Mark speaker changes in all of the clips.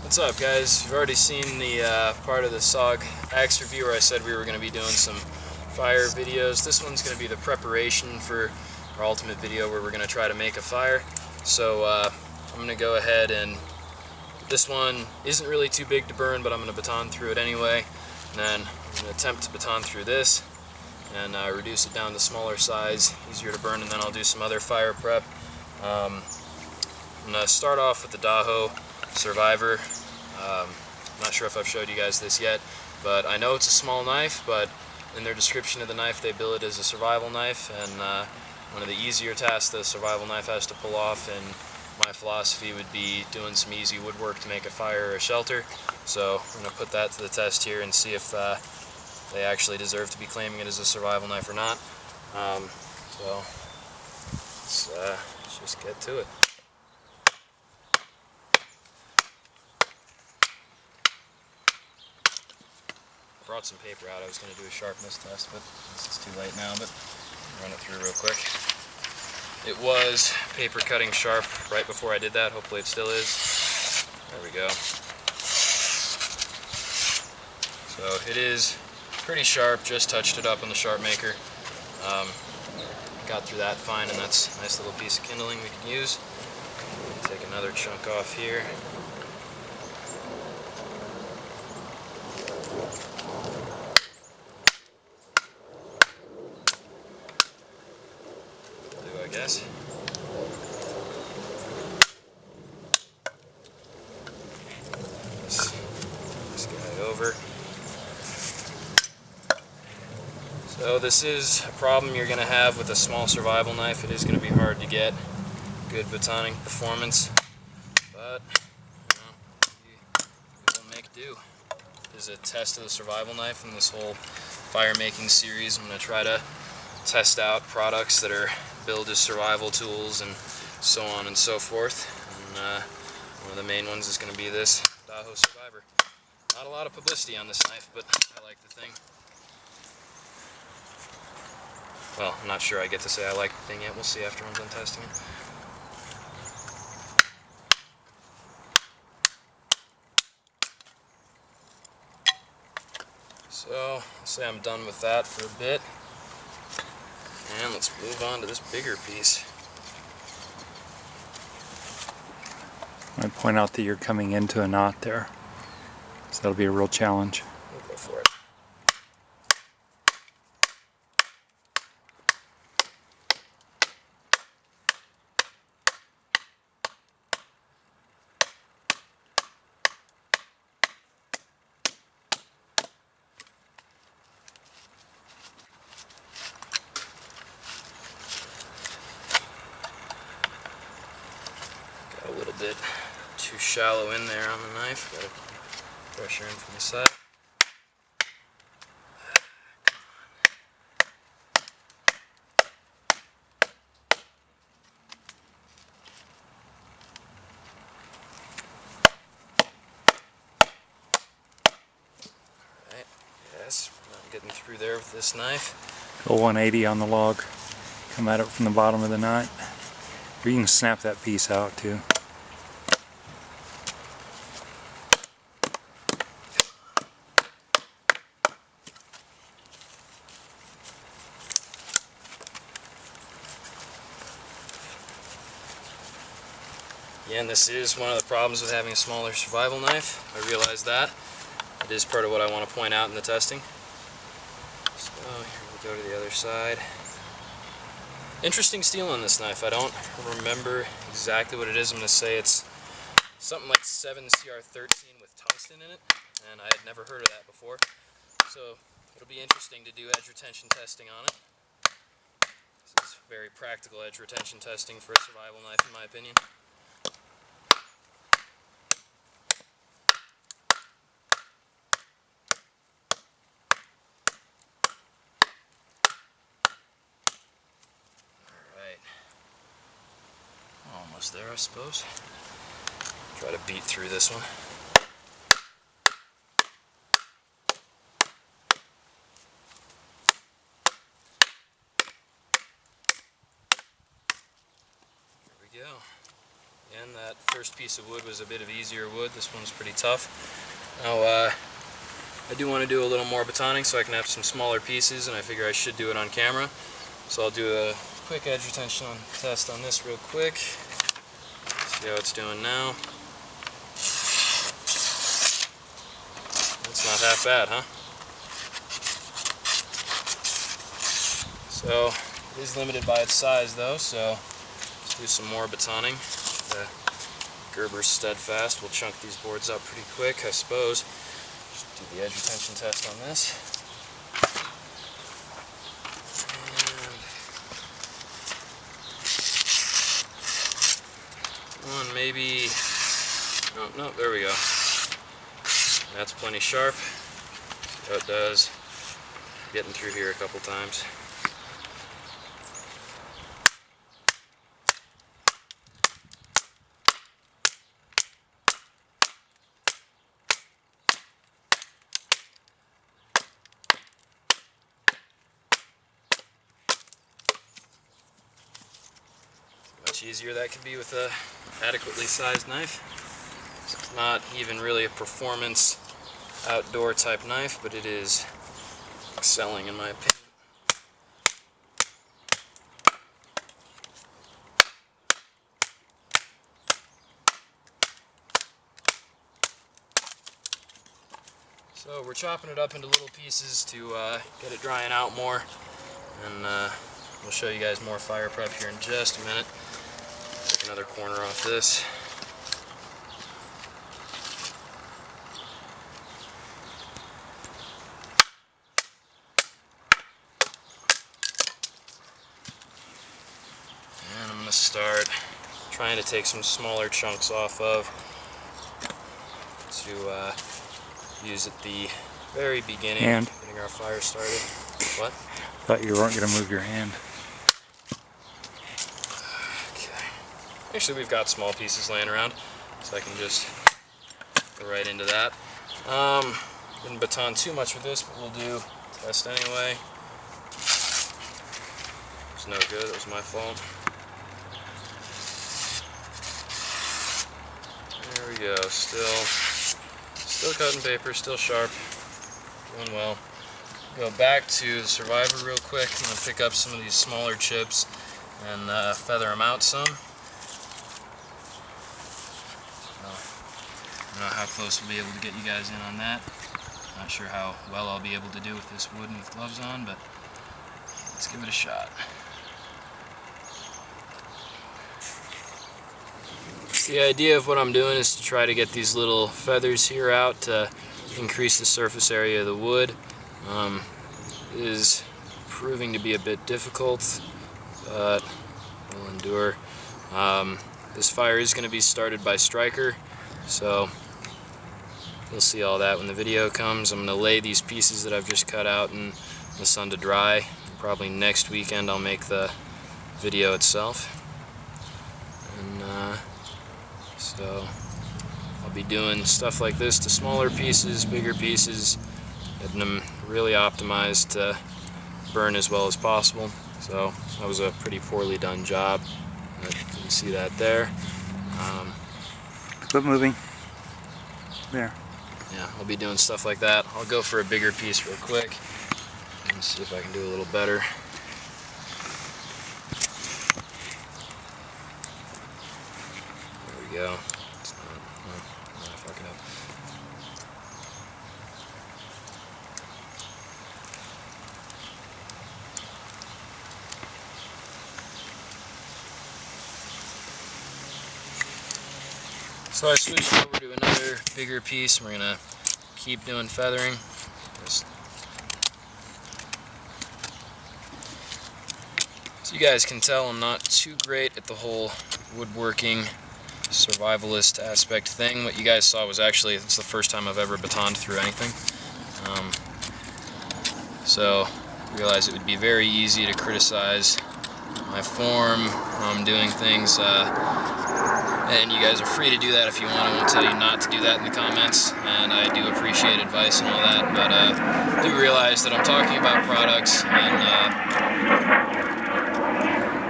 Speaker 1: What's up, guys? You've already seen the part of the SOG axe review where I said we were going to be doing some fire videos. This one's going to be the preparation for our ultimate video where we're going to try to make a fire. So I'm going to go ahead and this one isn't really too big to burn, but I'm going to baton through it anyway. And then I'm going to attempt to baton through this and reduce it down to smaller size, easier to burn, and then I'll do some other fire prep. I'm going to start off with the Daho Survivor. I'm not sure if I've showed you guys this yet, but I know it's a small knife, but in their description of the knife they bill it as a survival knife, and one of the easier tasks the survival knife has to pull off, and my philosophy would be doing some easy woodwork to make a fire or a shelter. So I'm going to put that to the test here and see if they actually deserve to be claiming it as a survival knife or not. So let's just get to it. Brought some paper out. I was going to do a sharpness test, but it's too late now, but I'll run it through real quick. It was paper cutting sharp right before I did that. Hopefully it still is. There we go. So it is pretty sharp, just touched it up on the sharp maker. Got through that fine, and that's a nice little piece of kindling we can use. Take another chunk off here. I guess. This guy over. So this is a problem you're going to have with a small survival knife. It is going to be hard to get good batoning performance, but you will make do. This is a test of the survival knife in this whole fire making series. I'm going to try to test out products that are billed as survival tools and so on and so forth. And one of the main ones is going to be this Daho Survivor. Not a lot of publicity on this knife, but I like the thing. Well, I'm not sure I get to say I like the thing yet. We'll see after I'm done testing it. So, let's say I'm done with that for a bit. And let's move on to this bigger piece.
Speaker 2: I point out that you're coming into a knot there, so that'll be a real challenge.
Speaker 1: We'll go for it. A little bit too shallow in there on the knife. Got to keep pressure in from the side. Alright, yes, I'm getting through there with this knife.
Speaker 2: Go 180 on the log. Come at it from the bottom of the knot. Or you can snap that piece out too.
Speaker 1: Again, this is one of the problems with having a smaller survival knife. I realize that. It is part of what I want to point out in the testing. So here we go to the other side. Interesting steel on this knife. I don't remember exactly what it is. I'm going to say it's something like 7CR13 with tungsten in it, and I had never heard of that before. So it'll be interesting to do edge retention testing on it. This is very practical edge retention testing for a survival knife, in my opinion. Almost there, I suppose. Try to beat through this one. There we go. Again, that first piece of wood was a bit of easier wood. This one's pretty tough. Now, I do want to do a little more batoning so I can have some smaller pieces, and I figure I should do it on camera. So I'll do a quick edge retention test on this real quick. See how it's doing now. It's not half bad, huh? So, it is limited by its size though, so let's do some more batoning. The Gerber's Steadfast will chunk these boards up pretty quick, I suppose. Just do the edge retention test on this. And one maybe, no, there we go. That's plenty sharp. See how it does. Getting through here a couple times. Much easier that could be with a adequately sized knife. It's not even really a performance outdoor type knife, but it is excelling in my opinion. So we're chopping it up into little pieces to get it drying out more, and we'll show you guys more fire prep here in just a minute. Take another corner off this. And I'm going to start trying to take some smaller chunks off of to use at the very beginning, getting our fire started. What?
Speaker 2: Thought you weren't going to move your hand.
Speaker 1: Okay. Actually, we've got small pieces laying around, so I can just go right into that. Didn't baton too much with this, but we'll do test anyway. It's no good. It was my fault. There we go. Still cutting paper, still sharp, doing well. Go back to the Survivor real quick. I'm going to pick up some of these smaller chips and feather them out some. So, I don't know how close we'll be able to get you guys in on that. Not sure how well I'll be able to do with this wood and with gloves on, but let's give it a shot. The idea of what I'm doing is to try to get these little feathers here out to increase the surface area of the wood. It is proving to be a bit difficult, but we'll endure. This fire is going to be started by Striker, so you'll see all that when the video comes. I'm going to lay these pieces that I've just cut out in the sun to dry. Probably next weekend I'll make the video itself. And so I'll be doing stuff like this to smaller pieces, bigger pieces, getting them really optimized to burn as well as possible. So that was a pretty poorly done job. You can see that there.
Speaker 2: Quit moving. There.
Speaker 1: Yeah, I'll be doing stuff like that. I'll go for a bigger piece real quick and see if I can do a little better. There we go. It's not, I'm gonna fuck it up. So I switched over to another bigger piece. We're gonna keep doing feathering. So you guys can tell I'm not too great at the whole woodworking survivalist aspect thing. What you guys saw was actually, it's the first time I've ever batoned through anything. So I realized it would be very easy to criticize my form, how I'm doing things, and you guys are free to do that if you want. I won't tell you not to do that in the comments, and I do appreciate advice and all that, but do realize that I'm talking about products, and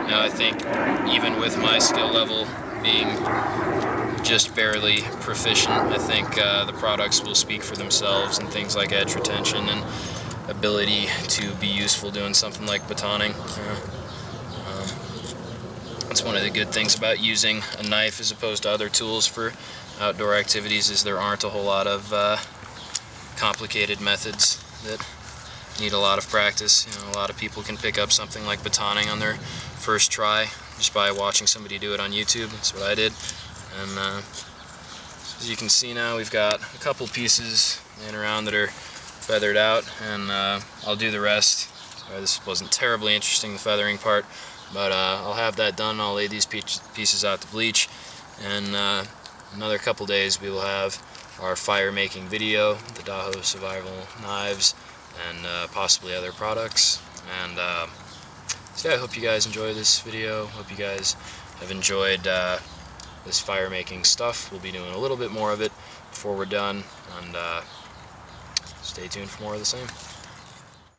Speaker 1: you know, I think even with my skill level, being just barely proficient. I think the products will speak for themselves, and things like edge retention and ability to be useful doing something like batoning. That's one of the good things about using a knife as opposed to other tools for outdoor activities, is there aren't a whole lot of complicated methods that need a lot of practice. You know, a lot of people can pick up something like batoning on their first try just by watching somebody do it on YouTube. That's what I did. And as you can see now, we've got a couple pieces laying around that are feathered out, and I'll do the rest. Sorry, this wasn't terribly interesting, the feathering part, but I'll have that done. I'll lay these pieces out to bleach, and another couple days we will have our fire making video, the Daho survival knives, and possibly other products. And so yeah, I hope you guys enjoy this video. Hope you guys have enjoyed this fire making stuff. We'll be doing a little bit more of it before we're done, and stay tuned for more of the same.